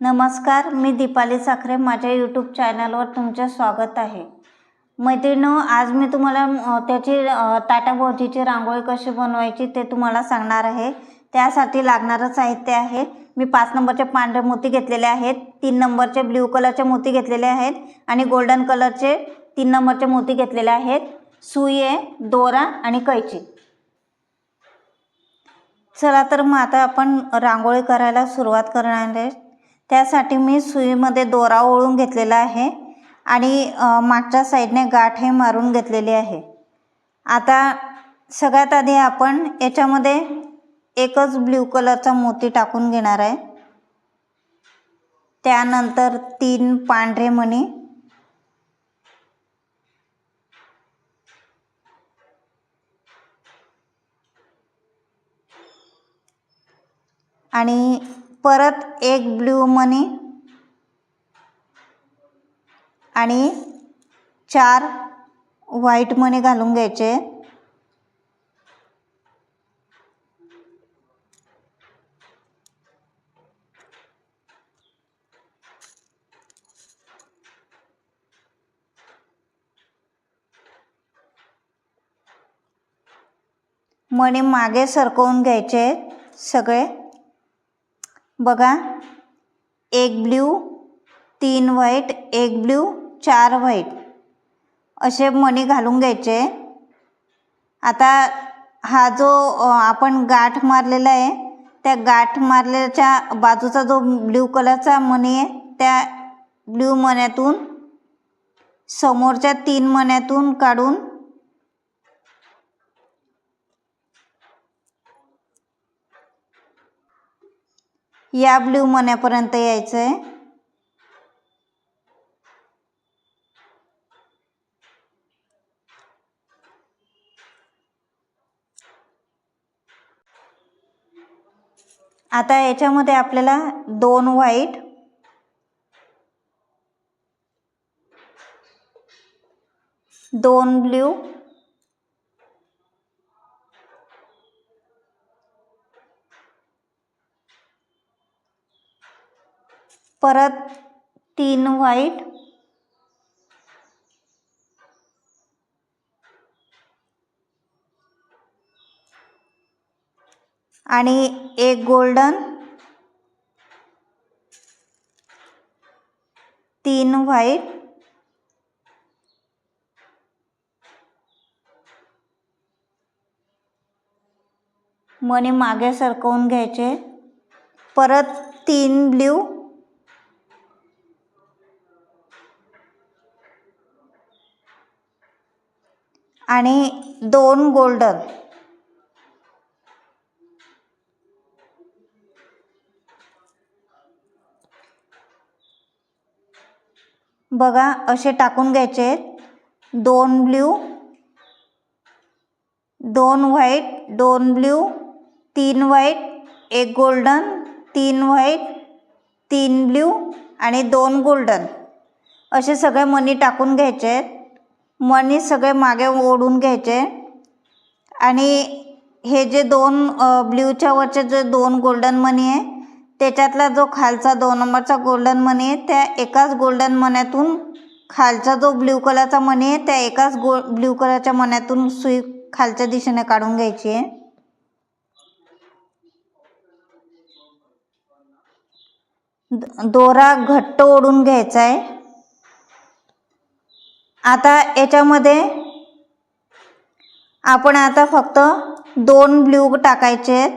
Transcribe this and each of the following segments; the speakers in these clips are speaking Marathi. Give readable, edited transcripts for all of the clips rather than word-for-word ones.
नमस्कार, मी दीपाली साखरे. माझ्या यूट्यूब चॅनलवर तुमचे स्वागत आहे. मैत्रिणींनो, आज मी तुम्हाला त्याची ताटाभोवतीची रांगोळी कशी बनवायची ते तुम्हाला सांगणार आहे. त्यासाठी लागणारं साहित्य आहे. मी 5 नंबरचे पांढरे मोती घेतलेले आहेत, 3 नंबरचे ब्ल्यू कलरचे मोती घेतलेले आहेत आणि गोल्डन कलरचे 3 नंबरचे मोती घेतलेले आहेत. सुई आहे, दोरा आणि कैची. चला तर मग आता आपण रांगोळी करायला सुरुवात करणार आहे. त्यासाठी मी सुईमध्ये दोरा ओळून घेतलेला आहे आणि मागच्या साईडने गाठ मारून घेतलेली आहे. आता सगळ्यात आधी आपण याच्यामध्ये एकच ब्ल्यू कलरचा मोती टाकून घेणार आहे. त्यानंतर 3 पांढरे मणी आणि परत एक ब्ल्यू मनी आणि 4 व्हाईट मनी घालून घ्यायचे. मणी मागे सरकवून घ्यायचे सगळे. बघा, 1 ब्ल्यू, 3 व्हाईट, 1 ब्ल्यू, 4 व्हाईट असे मणी घालून घ्यायचे. आता हा जो आपण गाठ मारलेला आहे, त्या गाठ मारलेल्याच्या बाजूचा जो ब्ल्यू कलरचा मणी आहे, त्या ब्ल्यू मण्यातून समोरच्या 3 मण्यातून काढून या ब्ल्यू मण्यापर्यंत यायचं आहे. आता याच्यामध्ये आपल्याला 2 व्हाईट, 2 ब्ल्यू, परत 3 व्हाईट आणि 1 गोल्डन, 3 व्हाईट मणी मागे सरकवून घ्यायचे. परत 3 ब्ल्यू आणि 2 गोल्डन. बघा, असे टाकून घ्यायचे. 2 blue, 2 white, 2 blue, 3 white, 1 golden, 3 white, 3 blue आणि 2 गोल्डन असे सगळे मणी टाकून घ्यायचे. मणी सगळे मागे ओढून घ्यायचे आणि हे जे 2 ब्ल्यूच्या वरचे जे 2 गोल्डन मणी आहे, त्याच्यातला जो खालचा 2 नंबरचा गोल्डन मणी आहे, त्या एकाच गोल्डन मण्यातून खालचा जो ब्ल्यू कलरचा मणी आहे, त्या एकाच ब्ल्यू कलरच्या मण्यातून सुई खालच्या दिशेने काढून घ्यायची आहे. दोरा घट्ट ओढून घ्यायचा आहे. आता याच्यामध्ये आपण आता फक्त 2 ब्ल्यू टाकायचे आहेत.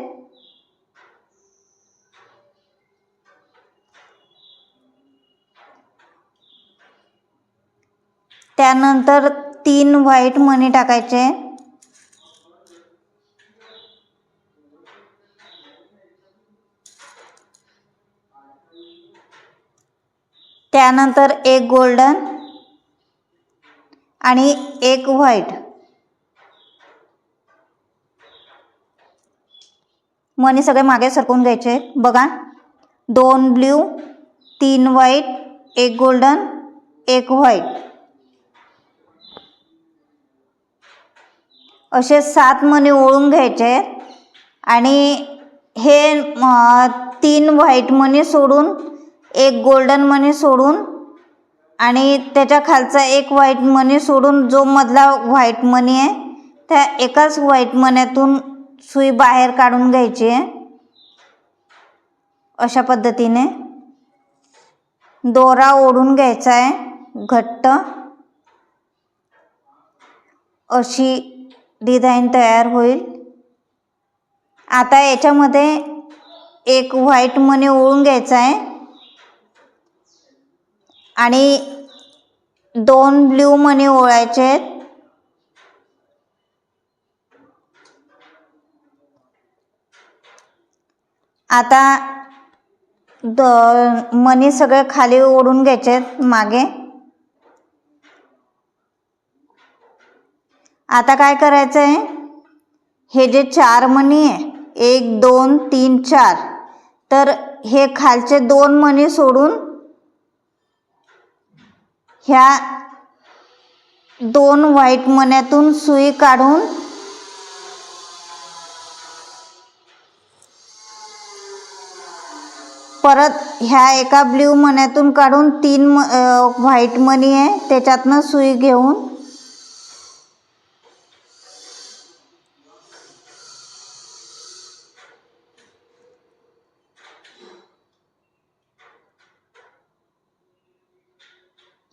त्यानंतर 3 व्हाईट मणी टाकायचे. त्यानंतर 1 गोल्डन आणि 1 व्हाईट मणी सगळे मागे सरकवून घ्यायचे. बघा, 2 ब्ल्यू, 3 व्हाईट, 1 गोल्डन, 1 व्हाईट असे 7 मणी ओळून घ्यायचे आणि हे 3 व्हाईट मणी सोडून एक गोल्डन मनी सोडून आणि त्याच्या खालचा एक व्हाईट मनी सोडून जो मधला व्हाईट मनी आहे त्या एकाच व्हाईट मन्यातून सुई बाहेर काढून घ्यायची आहे. अशा पद्धतीने दोरा ओढून घ्यायचा आहे घट्ट. अशी डिझाईन तयार होईल. आता याच्यामध्ये एक व्हाईट मनी ओढून घ्यायचा आहे आणि 2 ब्ल्यू मनी ओढायचे आहेत. आता मनी सगळे खाली ओढून घ्यायचे आहेत मागे. आता काय करायचं आहे, हे जे 4 मनी आहे 1 2 3 4, तर हे खालचे 2 मनी सोडून ह्या 2 व्हाईट मन्यातून सुई काढून परत ह्या एका ब्ल्यू मन्यातून काढून 3 व्हाईट मनी आहे त्याच्यातनं सुई घेऊन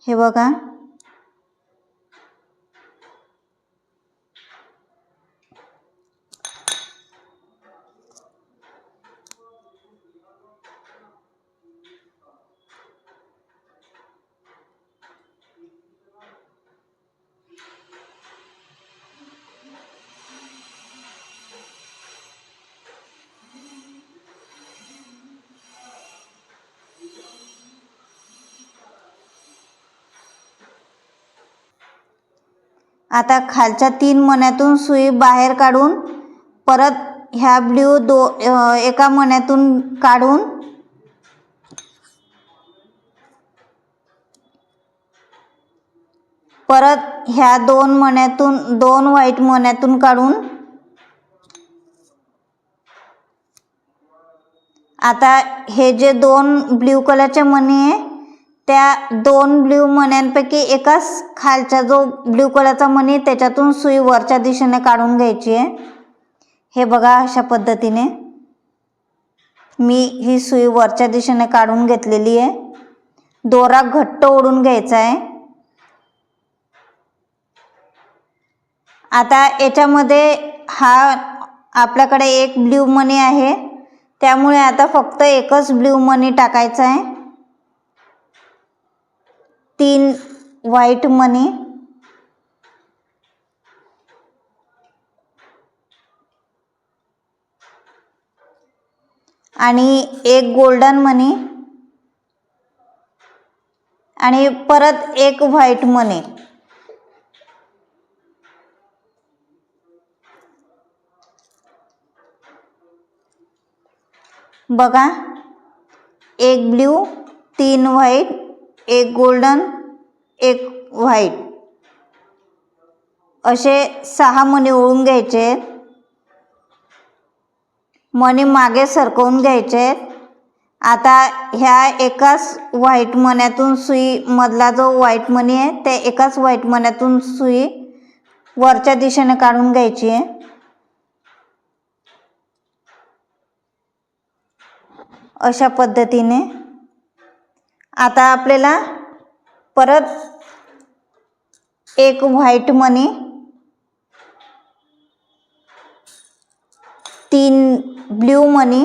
हे बघा आता खालच्या 3 मन्यातून सुई बाहेर काढून परत ह्या ब्ल्यू एका मन्यातून काढून परत ह्या 2 मन्यातून 2 व्हाईट मन्यातून काढून आता हे जे 2 ब्ल्यू कलरचे मनी आहे त्या 2 ब्ल्यू मन्यांपैकी एकाच खालचा जो ब्ल्यू कलरचा मनी त्याच्यातून सुई वरच्या दिशेने काढून घ्यायची आहे. हे बघा अशा पद्धतीने मी ही सुई वरच्या दिशेने काढून घेतलेली आहे. दोरा घट्ट ओढून घ्यायचा आहे. आता याच्यामध्ये हा आपल्याकडे एक ब्ल्यू मनी आहे त्यामुळे आता फक्त एकच ब्ल्यू मनी टाकायचा आहे. 3 व्हाईट मनी आणि एक गोल्डन मनी आणि परत एक व्हाईट मनी. बघा एक ब्ल्यू 3 व्हाईट एक गोल्डन एक व्हाईट असे 6 मनी ओढून घ्यायचे आहेत. मनी मागे सरकवून घ्यायचे आहेत. आता ह्या एकाच व्हाईट मन्यातून सुई मधला जो व्हाईट मनी आहे त्या एकाच व्हाईट मन्यातून सुई वरच्या दिशेने काढून घ्यायची आहे. अशा पद्धतीने आता आपल्याला परत एक व्हाईट मनी 3 ब्ल्यू मनी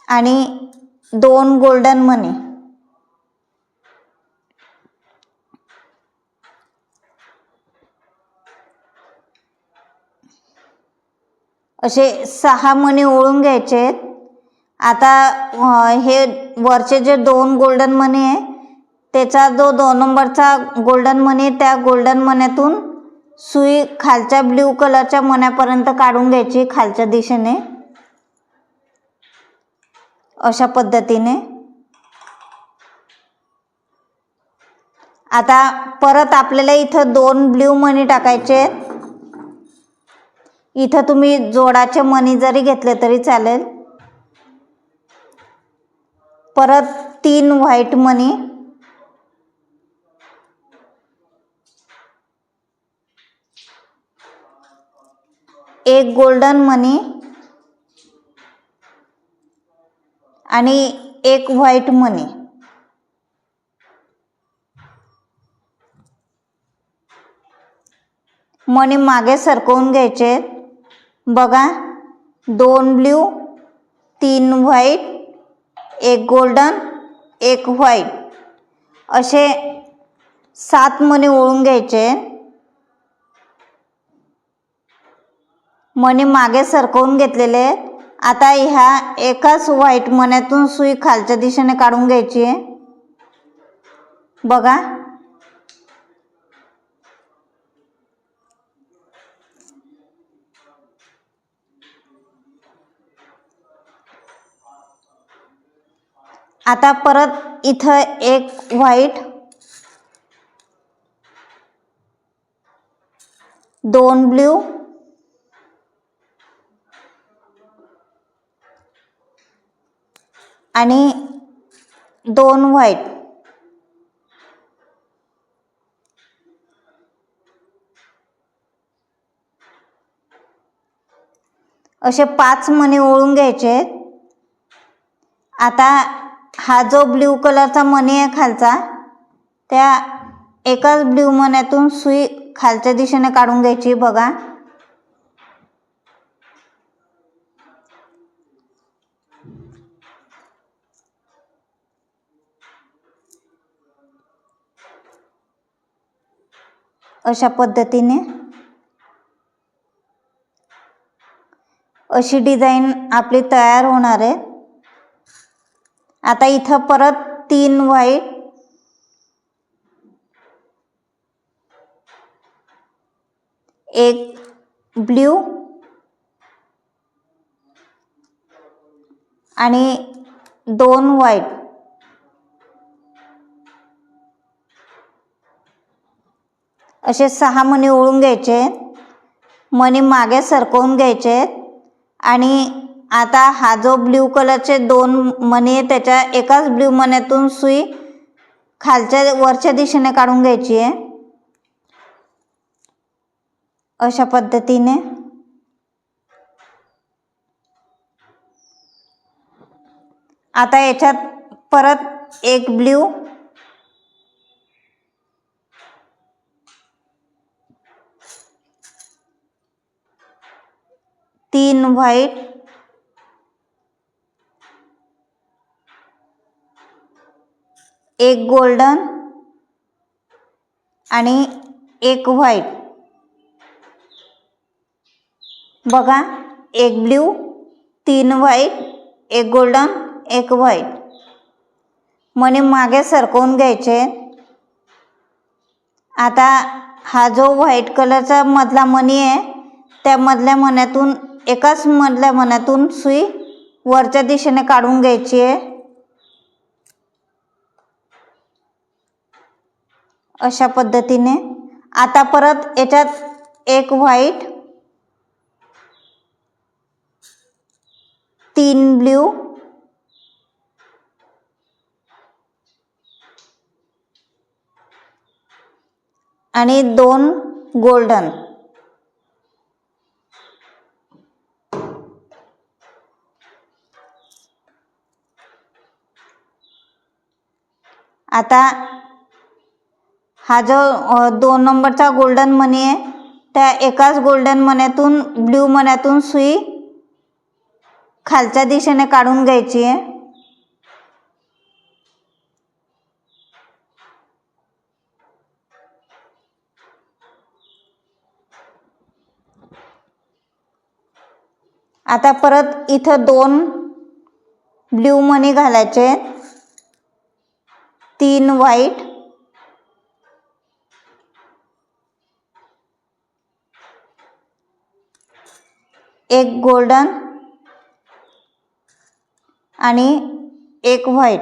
आणि 2 गोल्डन मनी असे 6 मनी ओढून घ्यायचे आहेत. आता हे वरचे जे 2 गोल्डन मनी आहे त्याचा जो 2 नंबरचा गोल्डन मनी त्या गोल्डन मन्यातून सुई खालच्या ब्ल्यू कलरच्या मन्यापर्यंत काढून घ्यायची खालच्या दिशेने. अशा पद्धतीने आता परत आपल्याला इथं 2 ब्ल्यू मनी टाकायचे आहेत. इथं तुम्ही जोडाचे मणी जरी घेतले तरी चालेल. परत 3 व्हाईट मणी, एक गोल्डन मनी आणि एक व्हाईट मनी. मणी मागे सरकवून घ्यायचे. बघा, 2 ब्ल्यू, 3 व्हाईट, एक गोल्डन, एक व्हाईट असे 7 मणी ओळून घ्यायचे. मणी मागे सरकवून घेतलेले. आता ह्या एकाच व्हाईट मण्यातून सुई खालच्या दिशेने काढून घ्यायची आहे. बघा, आता परत इथं एक व्हाईट, 2 ब्ल्यू आणि 2 व्हाईट असे 5 मणी ओळून घ्यायचे. आता हा जो ब्ल्यू कलरचा मणी आहे खालचा, त्या एकाच ब्ल्यू मण्यातून सुई खालच्या दिशेने काढून घ्यायची. बघा, अशा पद्धतीने अशी डिझाईन आपली तयार होणार आहे. आता इथं परत 3 व्हाईट, एक ब्ल्यू आणि 2 व्हाईट असे 6 मणी ओळून घ्यायचे. मणी मागे सरकवून घ्यायचे आणि आता हा जो ब्ल्यू कलरचे 2 मणी आहे त्याच्या एकाच ब्ल्यू मण्यातून सुई खालच्या वरच्या दिशेने काढून घ्यायची आहे. अशा पद्धतीने आता याच्यात परत एक ब्ल्यू, 3 व्हाईट, एक गोल्डन आणि एक व्हाईट. बघा, एक ब्ल्यू, 3 व्हाईट, एक गोल्डन, एक व्हाईट. मणी मागे सरकवून घ्यायचे. आता हा जो व्हाईट कलरचा मधला मणी आहे त्या मधल्या मण्यातून एकाच मधल्या मण्यातून सुई वरच्या दिशेने काढून घ्यायची आहे. अशा पद्धतीने आता परत याच्यात एक व्हाईट, 3 ब्ल्यू आणि 2 गोल्डन. आता हा जो 2 नंबरचा गोल्डन मणी आहे त्या एकाच गोल्डन मण्यातून ब्ल्यू मण्यातून सुई खालच्या दिशेने काढून घ्यायची आहे. आता परत इथं 2 ब्ल्यू मणी घालायचे, 3 व्हाईट, एक गोल्डन आणि एक व्हाईट.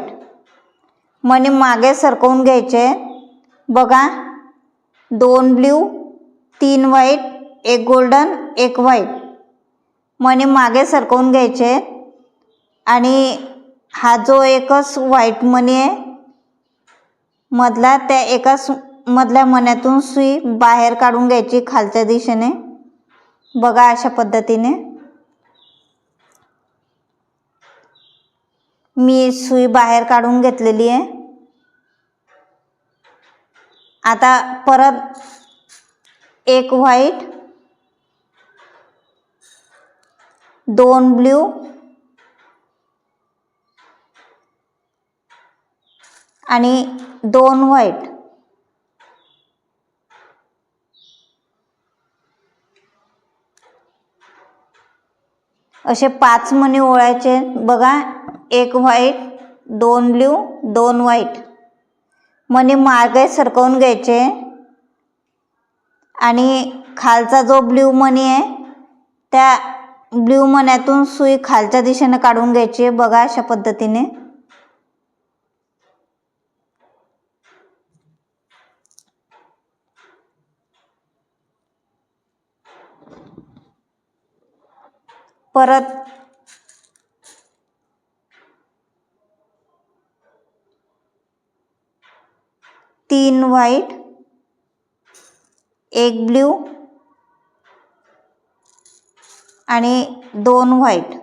मणी मागे सरकवून घ्यायचे. बघा, 2 ब्ल्यू, 3 व्हाईट, एक गोल्डन, एक व्हाईट मणी मागे सरकवून घ्यायचे आणि हा जो एकच व्हाईट मणी आहे मधला, त्या एकाच मधल्या मण्यातून सुई बाहेर काढून घ्यायची खालच्या दिशेने. बघा अशा पद्धतीने मी सुई बाहेर काढून घेतलेली आहे. आता परत एक व्हाईट, 2 ब्ल्यू आणि 2 व्हाईट. असे 5 मणी ओळायचे. बघा, 1 व्हाईट, 2 ब्ल्यू, 2 व्हाईट. मणी मागे सरकवून घ्यायचे आणि खालचा जो ब्ल्यू मणी आहे त्या ब्ल्यू मण्यातून सुई खालच्या दिशेने काढून घ्यायची. बघा अशा पद्धतीने. परत तीन व्हाईट, 1 ब्ल्यू आणि 2 व्हाईट.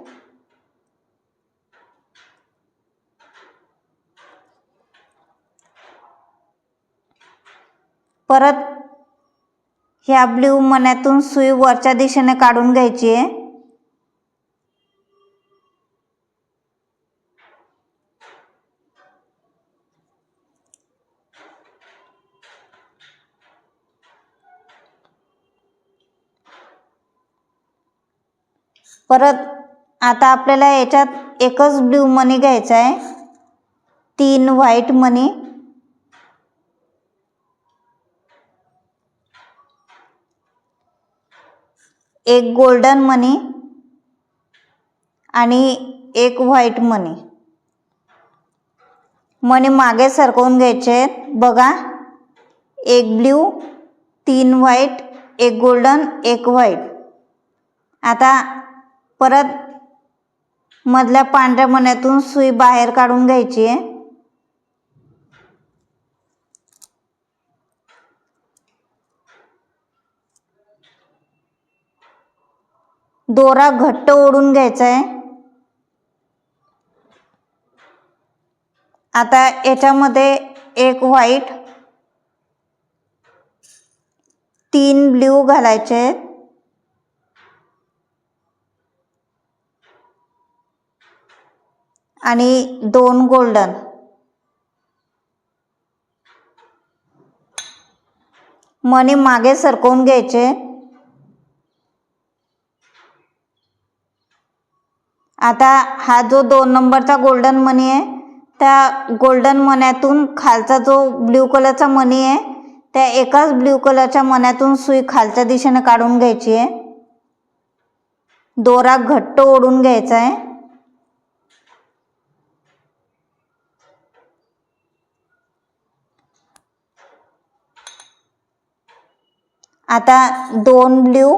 परत ह्या ब्ल्यू मण्यातून सुई वरच्या दिशेने काढून घ्यायची आहे. परत आता आपल्याला याच्यात एकच ब्ल्यू मनी घ्यायचा आहे, 3 व्हाईट मनी, एक गोल्डन मनी आणि एक व्हाईट मनी. मनी मागे सरकवून घ्यायचे. बघा, 1 ब्ल्यू, 3 व्हाईट, 1 गोल्डन, 1 व्हाईट. आता परत मधल्या पांढऱ्या मण्यातून सुई बाहेर काढून घ्यायची आहे. दोरा घट्ट ओढून घ्यायचा आहे. आता याच्यामध्ये 1 व्हाईट, 3 ब्ल्यू घालायचे आहेत आणि 2 गोल्डन. मणी मागे सरकवून घ्यायचे. आता हा जो 2 नंबरचा गोल्डन मणी आहे त्या गोल्डन मण्यातून खालचा जो ब्ल्यू कलरचा मणी आहे त्या एकाच ब्ल्यू कलरच्या मण्यातून सुई खालच्या दिशेने काढून घ्यायची आहे. दोरा घट्ट ओढून घ्यायचा आहे. आता 2 ब्ल्यू,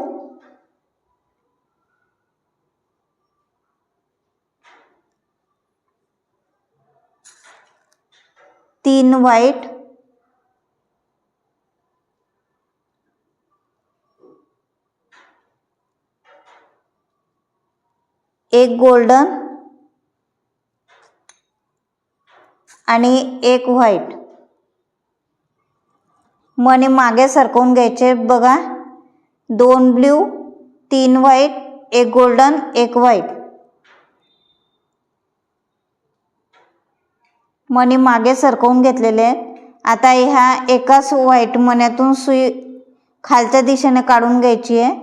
3 व्हाईट, 1 गोल्डन आणि 1 व्हाईट. मणी मागे सरकवून घ्यायचे. बघा, 2 ब्ल्यू, 3 व्हाईट, 1 गोल्डन, 1 व्हाईट. मणी मागे सरकवून घेतलेले आहेत. आता ह्या एकाच व्हाईट मण्यातून सुई खालच्या दिशेने काढून घ्यायची आहे.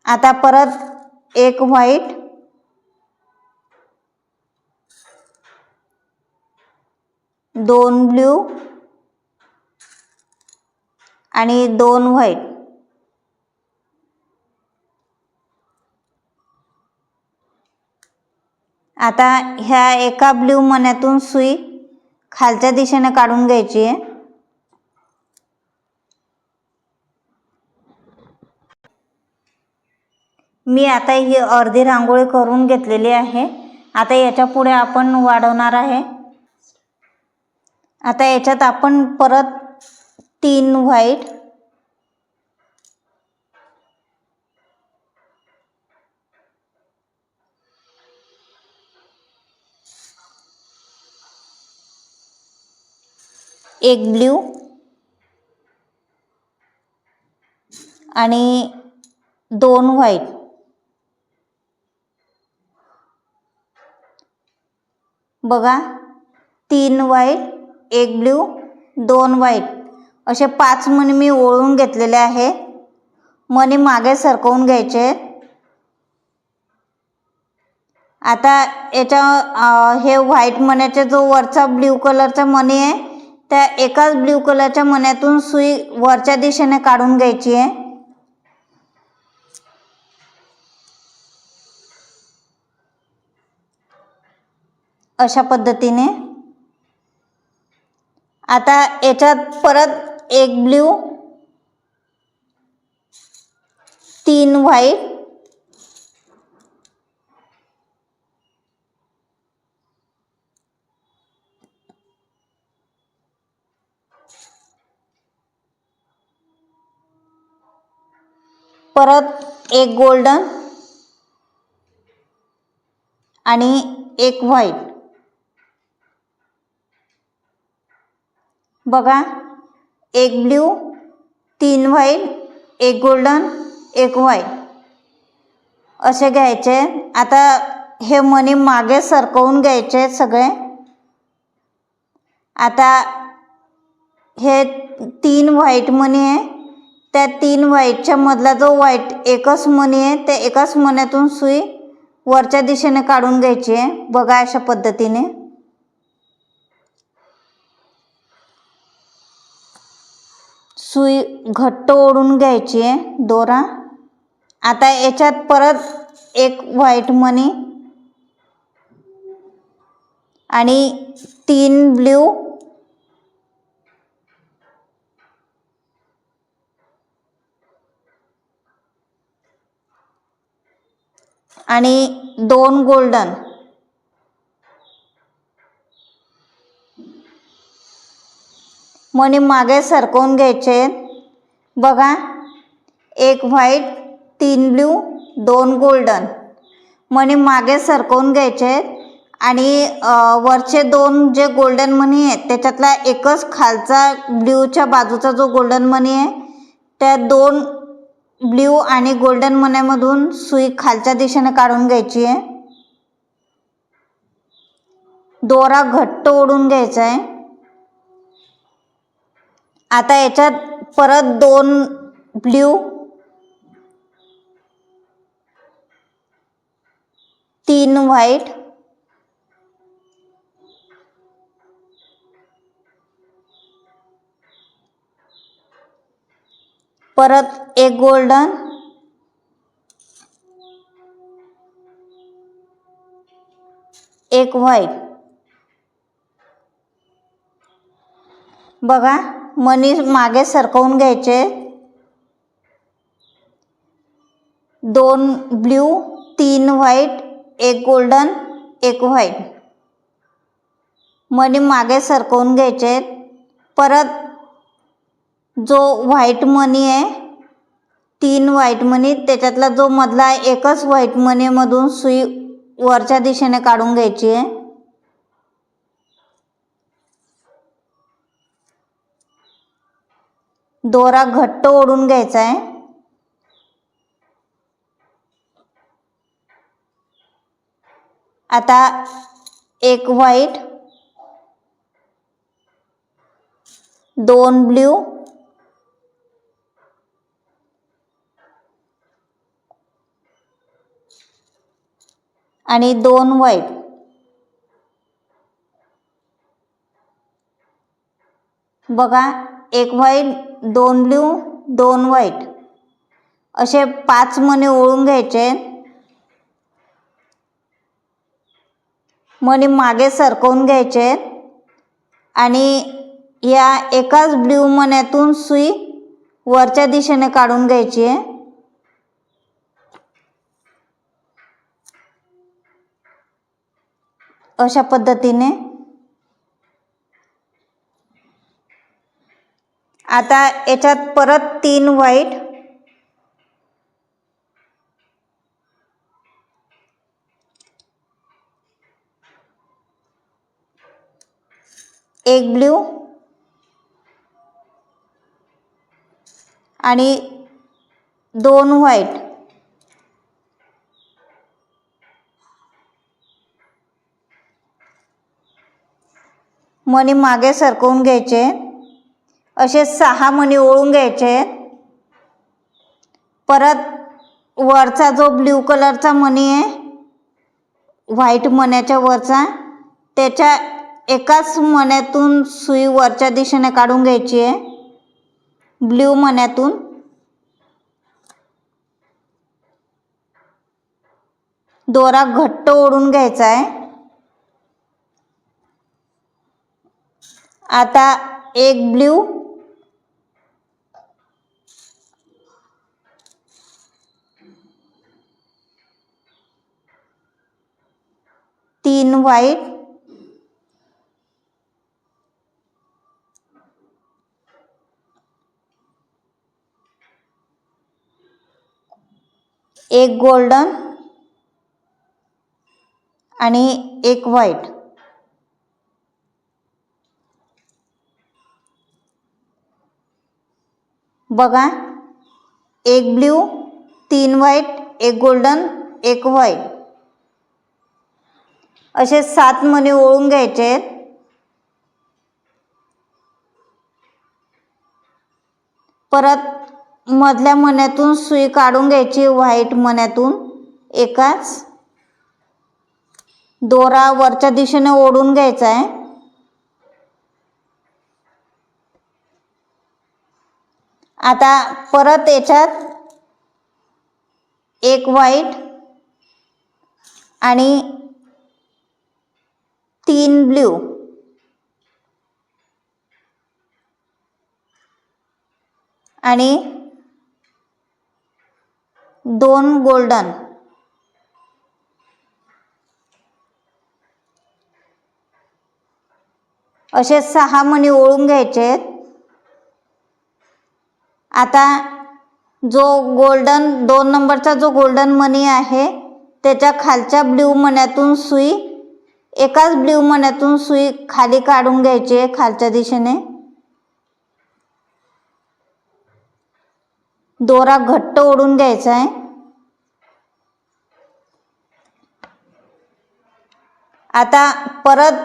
आता परत 1 व्हाईट, 2 ब्ल्यू आणि 2 व्हाईट. आता ह्या एका ब्ल्यू मण्यातून सुई खालच्या दिशेने काढून घ्यायची आहे. मी आता ही अर्धी रांगोळी करून घेतलेली आहे. आता याच्या पुढे आपण वाढवणार आहे. आता याच्यात आपण परत 3 व्हाईट, एक ब्ल्यू आणि 2 व्हाईट, बघा 3 व्हाईट, 1 ब्ल्यू, 2 व्हाईट असे 5 मणी मी ओळून घेतलेले आहे. मणी मागे सरकवून घ्यायचे. आता याच्या हे व्हाईट मण्याचा जो वरचा ब्ल्यू कलरचा मणी आहे त्या एकाच ब्ल्यू कलरच्या मण्यातून सुई वरच्या दिशेने काढून घ्यायची आहे. अशा पद्धतीने. आता याच्यात परत 1 ब्ल्यू, 3 व्हाईट, परत 1 गोल्डन आणि 1 व्हाईट. बघा 1 ब्ल्यू, 3 व्हाईट, 1 गोल्डन, 1 व्हाईट असे घ्यायचे. आता हे मणी मागे सरकवून घ्यायचे सगळे. आता हे 3 व्हाईट मणी आहे त्या 3 व्हाईटच्या मधला जो व्हाईट एकच मणी आहे त्या एकाच मण्यातून सुई वरच्या दिशेने काढून घ्यायची आहे. बघा अशा पद्धतीने. सुई घट्ट ओढून घ्यायची आहे दोरा. आता याच्यात परत 1 व्हाईट मणी आणि 3 ब्ल्यू आणि 2 गोल्डन. मणी मागे सरकवून घ्यायचे. बघा 1 व्हाईट, 3 ब्ल्यू, 2 गोल्डन मणी मागे सरकवून घ्यायचे आणि वरचे 2 जे गोल्डन मणी आहेत त्याच्यातला एकच खालचा ब्ल्यूच्या बाजूचा जो गोल्डन मणी आहे त्या 2 ब्ल्यू आणि गोल्डन मण्यामधून सुई खालच्या दिशेने काढून घ्यायची आहे. दोरा घट्ट ओढून घ्यायचा आहे. आता याच्यात परत 2 ब्ल्यू, 3 व्हाईट परत 1 गोल्डन, 1 व्हाईट. बघा मणी मागे सरकवून घ्यायचे. 2 ब्ल्यू, 3 व्हाईट, 1 गोल्डन, 1 व्हाईट मणी मागे सरकवून घ्यायचे. परत जो व्हाईट मणी आहे 3 व्हाईट मणी त्याच्यातला जो मधला एकच व्हाईट मणीमधून सुई वरच्या दिशेने काढून घ्यायची आहे. दोरा घट्ट ओढून घ्यायचा आहे. आता 1 व्हाईट, 2 ब्ल्यू आणि 2 व्हाईट. बघा 1 व्हाईट, 2 ब्ल्यू, 2 व्हाईट असे 5 मणी ओळून घ्यायचे. मणी मागे सरकवून घ्यायचे आणि या एकाच ब्ल्यू मण्यातून सुई वरच्या दिशेने काढून घ्यायची आहे. अशा पद्धतीने. आता याच्यात परत 3 व्हाईट, एक ब्ल्यू आणि 2 व्हाईट मणी मागे सरकवून घ्यायचे. असे 6 मणी ओळून घ्यायचे. परत वरचा जो ब्ल्यू कलरचा मणी आहे व्हाईट मण्याच्या वरचा, त्याच्या एकाच मण्यातून सुई वरच्या दिशेने काढून घ्यायची आहे. ब्ल्यू मण्यातून दोरा घट्ट ओढून घ्यायचा आहे. आता एक ब्ल्यू तीन व्हाईट एक गोल्डन आणि एक व्हाईट. बघा, एक ब्ल्यू, 3 व्हाईट, एक गोल्डन, एक व्हाईट असे 7 मणी ओळून घ्यायचे आहेत. परत मधल्या मण्यातून सुई काढून घ्यायची व्हाईट मण्यातून एकाच. दोरा वरच्या दिशेने ओढून घ्यायचा आहे. आता परत याच्यात एक व्हाईट आणि 3 ब्ल्यू आणि 2 गोल्डन असे 6 मणी ओळून घ्यायचे आहेत. आता जो गोल्डन 2 नंबरचा जो गोल्डन मणी आहे त्याच्या खालच्या ब्ल्यू मण्यातून सुई, एकाच ब्ल्यू मण्यातून सुई खाली काढून घ्यायची आहे खालच्या दिशेने. दोरा घट्ट ओढून घ्यायचा आहे. आता परत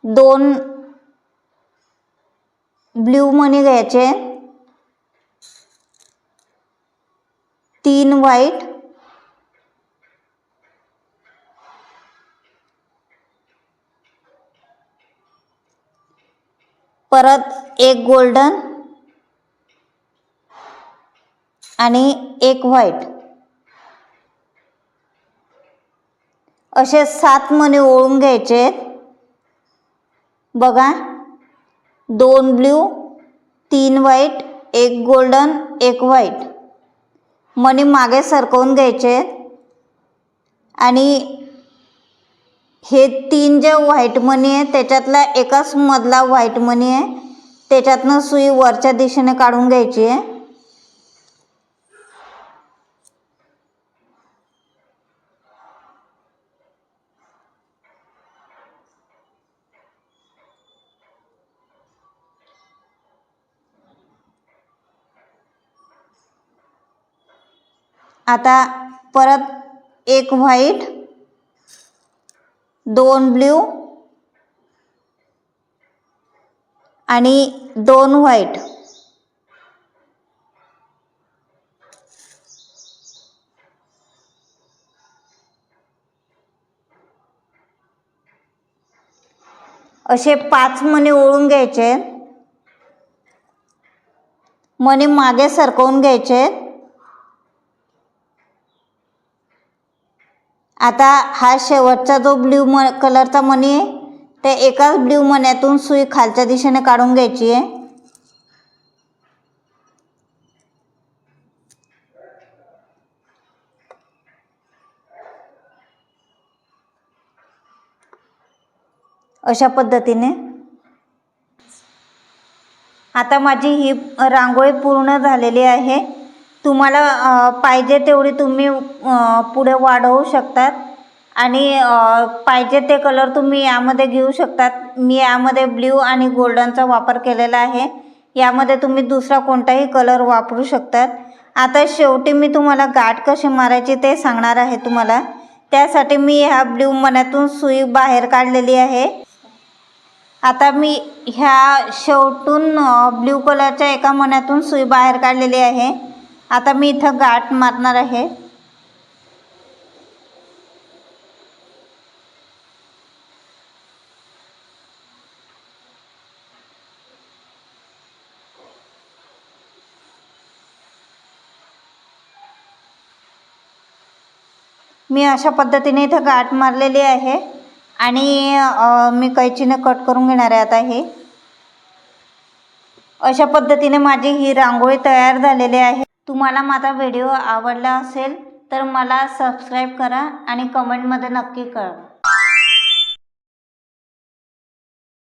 2 ब्ल्यू मणी घ्यायचे, 3 व्हाईट परत एक गोल्डन आणि एक व्हाईट असे 7 मणी ओळून घ्यायचे. बघा, 2 ब्ल्यू, 3 व्हाईट, एक गोल्डन, एक व्हाईट मणी मागे सरकवून घ्यायचे आणि हे 3 जे व्हाईट मणी आहे त्याच्यातला एकाच मधला व्हाईट मणी आहे त्याच्यातनं सुई वरच्या दिशेने काढून घ्यायची आहे. आता परत एक व्हाईट, 2 ब्ल्यू आणि 2 व्हाईट असे 5 मणी ओळून घ्यायचे. मणी मागे सरकवून घ्यायचे. आता हा शेवटचा जो ब्ल्यू कलरचा मणी आहे त्या एकाच ब्ल्यू मण्यातून सुई खालच्या दिशेने काढून घ्यायची आहे. अशा पद्धतीने। आता माझी ही रांगोळी पूर्ण झालेली आहे। तुम्हाला पाहिजे तेवढी तुम्ही पुढे वाढवू शकतात आणि पाहिजे ते कलर तुम्ही यामध्ये घेऊ शकतात। मी यामध्ये ब्ल्यू आणि गोल्डनचा वापर केलेला आहे। यामध्ये तुम्ही दुसरा कोणताही कलर वापरू शकतात। आता शेवटी मी तुम्हाला गाठ कशी मारायची ते सांगणार आहे तुम्हाला। त्यासाठी मी ह्या ब्ल्यू मण्यातून सुई बाहेर काढलेली आहे। आता मी ह्या शेवटून ब्ल्यू कलरच्या एका मण्यातून सुई बाहेर काढलेली आहे। आता मी इथं गाठ मारणार आहे। मी अशा पद्धतीने इथं गाठ मारलेली आहे आणि मी कैचीने कट करून घेणार आहे। आता हे अशा पद्धतीने माझी ही रांगोळी तयार झालेली आहे। तुम्हाला माझा व्हिडिओ आवडला असेल तर मला सबस्क्राईब करा आणि कमेंटमध्ये नक्की कळवा।